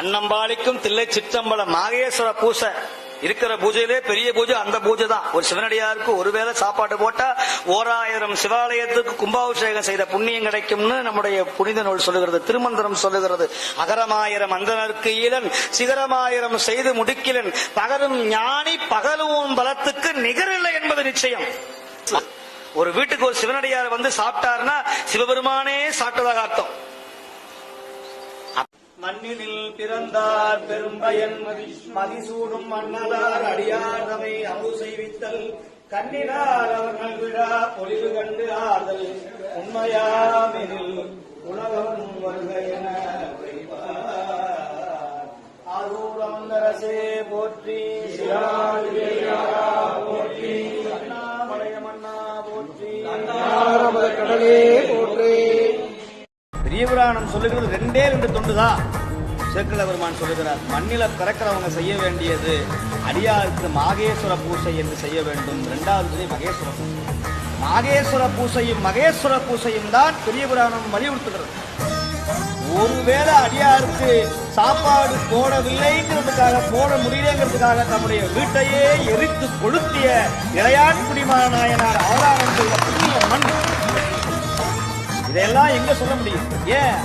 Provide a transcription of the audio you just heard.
அன்னம்பாளிக்கும் தில்லை சிற்றம்பலம் மாகேஸ்வர பூசை இருக்கிற பூஜையிலே பெரிய பூஜை அந்த பூஜை தான். ஒரு சிவனடியாருக்கு ஒருவேளை சாப்பாடு போட்டா 1000 சிவாலயத்துக்கு கும்பாபிஷேகம் செய்த புண்ணியம் கிடைக்கும்னு நம்முடைய புனித நூல் சொல்லுகிறது, திருமந்திரம் சொல்லுகிறது. அகரமாயிரம் அந்தனருக்கு ஈழன் சிகரமாயிரம் செய்து முடிக்கிலன் பகரும் ஞானி பகலுவோம் பலத்துக்கு நிகரில்லை என்பது நிச்சயம். ஒரு வீட்டுக்கு ஒரு சிவனடியார் வந்து சாப்பிட்டாருன்னா சிவபெருமானே சாப்பிட்டதாக அர்த்தம். மண்ணினில் பிறந்தார் பெரும்பயன் மதிசூடும் மன்னலார் அடியார்தமை அபு செய்வித்தல் கண்ணினார் அவர்கள் விழா பொலிவு கண்டு ஆதல் உண்மையாமெனில் உலகம் வருக என ஆரூரமந்தரசே போற்றி போற்றி அண்ணாமலைய மன்னா போற்றி கடலே போற்றி. பெரிய புராணம் சொல்லுகிறது 2 தொண்டுதான். சேக்கிழ பெருமான் சொல்லுகிறார், மண்ணில பிறக்கிறவங்க செய்ய வேண்டியது அடியாருக்கு மாகேஸ்வர பூசை என்று செய்ய வேண்டும். 2வது மகேஸ்வர பூசை. மாகேஸ்வர பூசையும் மகேஸ்வர பூசையும் தான் பெரிய புராணம் வலியுறுத்துகிறது. ஒருவேளை அடியாருக்கு சாப்பாடு போடவில்லைங்கிறதுக்காக, போட முடியலைங்கிறதுக்காக தம்முடைய வீட்டையே எரித்து கொளுத்திய இளையான் குடிமகனாயனார் அவதாரம் செய்த புண்ணிய மண். இதெல்லாம் எங்க சொல்ல முடியும்? ஏன்